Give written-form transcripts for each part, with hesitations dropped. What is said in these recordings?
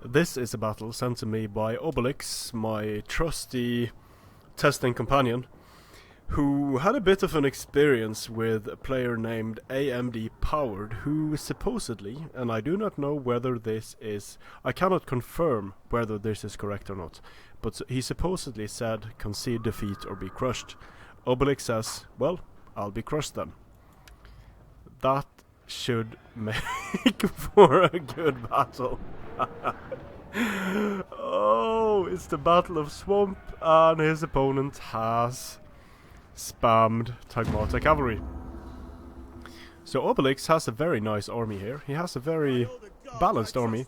This is a battle sent to me by Obelix, my trusty testing companion, who had a bit of an experience with a player named AMD Powered, who supposedly, and I do not know whether this is, I cannot confirm whether this is correct or not, but he supposedly said concede defeat or be crushed. Obelix says, well, I'll be crushed then. That should make for a good battle. Oh, it's the Battle of Swamp, and his opponent has spammed Tagmata Cavalry. So Obelix has a very nice army here. He has a very balanced army.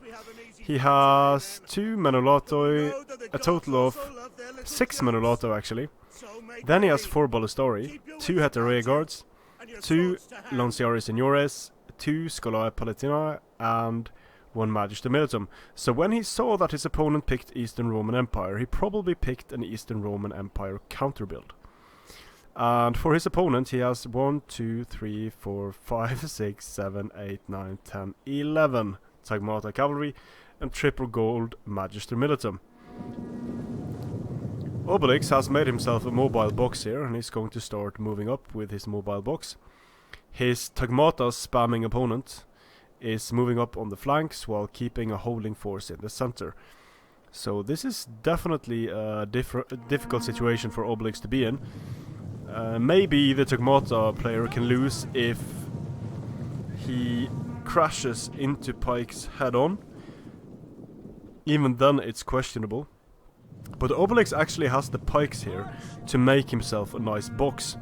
He has 2 Menolatoi, a total of 6 Menolato actually. Then he has 4 Ballistari, 2 Heterea Guards, 2 Lanciari Signores, 2 Scholae Palatina, and 1 Magister Militum. So when he saw that his opponent picked Eastern Roman Empire, he probably picked an Eastern Roman Empire counter build. And for his opponent, he has 1, 2, 3, 4, 5, 6, 7, 8, 9, 10, 11 Tagmata Cavalry and triple gold Magister Militum. Obelix has made himself a mobile box here, and he's going to start moving up with his mobile box. His Tagmata spamming opponent is moving up on the flanks while keeping a holding force in the center. So this is definitely a difficult situation for Obelix to be in. Maybe the Tagmata player can lose if he crashes into pikes head on. Even then it's questionable. But Obelix actually has the pikes here to make himself a nice box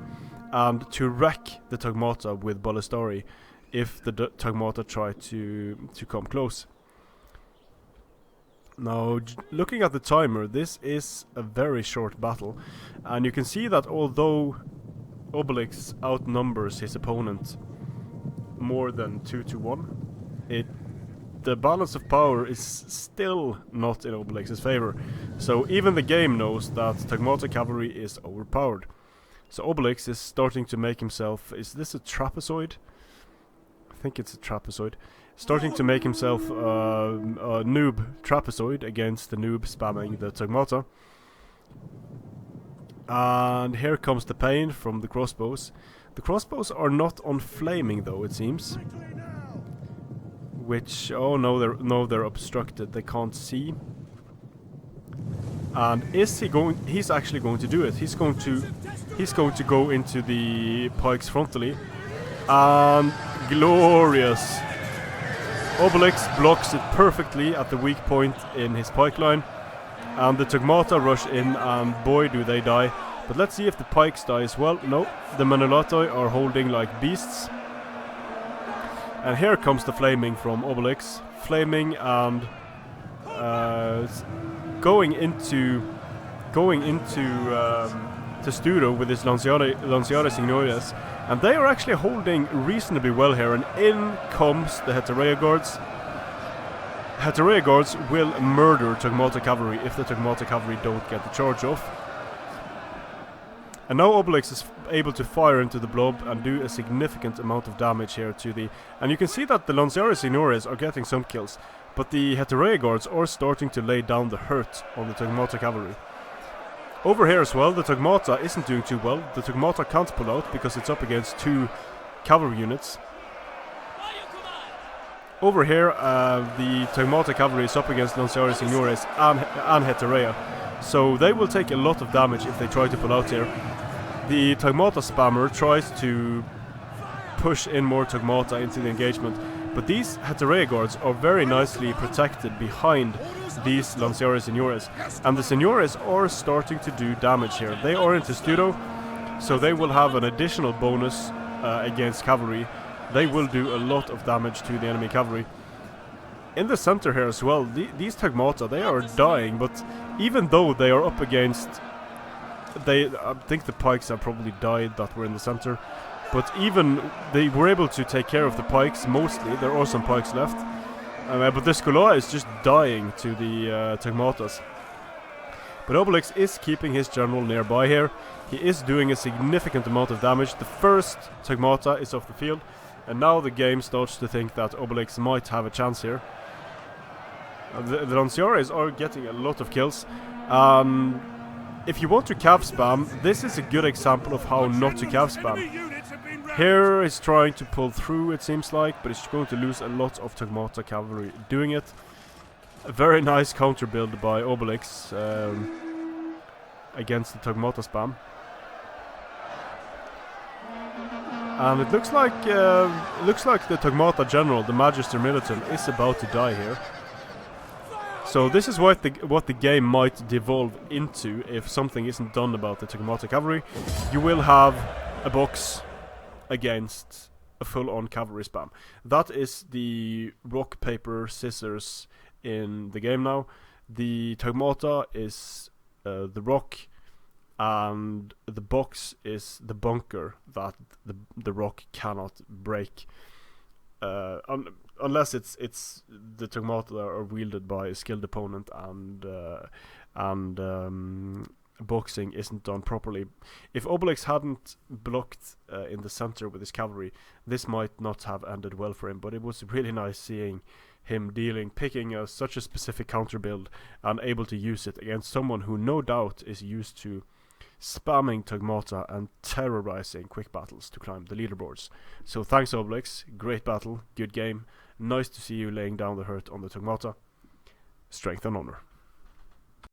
and to wreck the Tagmata with Ballistari if the Tagmata try to come close. Now, looking at the timer, this is a very short battle, and you can see that although Obelix outnumbers his opponent more than 2 to 1, the balance of power is still not in Obelix's favor. So even the game knows that Tagmata Cavalry is overpowered. So Obelix is starting to make himself, is this a trapezoid? I think it's a trapezoid. Starting to make himself a noob trapezoid against the noob spamming the Tagmata. And here comes the pain from the crossbows. The crossbows are not on flaming though, it seems. Which, oh no, they're obstructed, they can't see. And is he going, he's actually going to do it. He's going to go into the pikes frontally. And glorious. Obelix blocks it perfectly at the weak point in his pike line. And the Tagmata rush in, and boy do they die. But let's see if the pikes die as well. No, the Menolatoi are holding like beasts. And here comes the flaming from Obelix. Flaming and going into Testudo with his Lanciari Signores. And they are actually holding reasonably well here, and in comes the Heterea Guards. Heterea Guards will murder Tagmata Cavalry if the Tagmata Cavalry don't get the charge off. And now Obelix is able to fire into the blob and do a significant amount of damage here to the... And you can see that the Lanciari Signores are getting some kills, but the Heterea Guards are starting to lay down the hurt on the Tagmata Cavalry. Over here as well, the Tagmata isn't doing too well. The Tagmata can't pull out because it's up against 2 cavalry units. Over here, the Tagmata Cavalry is up against Lanciari Signores and Heterea. So they will take a lot of damage if they try to pull out here. The Tagmata spammer tries to push in more Tagmata into the engagement, but these Heterea Guards are very nicely protected behind these Lanciari Signores, and the Signores are starting to do damage here. They are in Testudo, so they will have an additional bonus against cavalry. They will do a lot of damage to the enemy cavalry. In the center here as well, these Tagmata, they are dying, but even though they are up against... I think the pikes have probably died that were in the center, but even they were able to take care of the pikes mostly. There are some pikes left. But the Scholae is just dying to the Tagmatas. But Obelix is keeping his general nearby here. He is doing a significant amount of damage. The first Tagmata is off the field, and now the game starts to think that Obelix might have a chance here. The Lanciaries are getting a lot of kills. If you want to cav spam, this is a good example of how not to cav spam. Here he's trying to pull through, it seems like, but he's going to lose a lot of Tagmata Cavalry doing it. A very nice counter build by Obelix against the Tagmata spam. And it looks like the Tagmata general, the Magister Militum, is about to die here. So this is what the game might devolve into if something isn't done about the Tagmata Cavalry. You will have a box against a full-on cavalry spam. That is the rock, paper, scissors in the game now. The Tagmata is the rock, and the box is the bunker that the rock cannot break. Unless it's the Tagmata are wielded by a skilled opponent and boxing isn't done properly. If Obelix hadn't blocked in the center with his cavalry, this might not have ended well for him, but it was really nice seeing him picking such a specific counter build and able to use it against someone who no doubt is used to spamming Tagmata and terrorizing quick battles to climb the leaderboards. So thanks Obelix, great battle, good game, nice to see you laying down the hurt on the Tagmata. Strength and honor.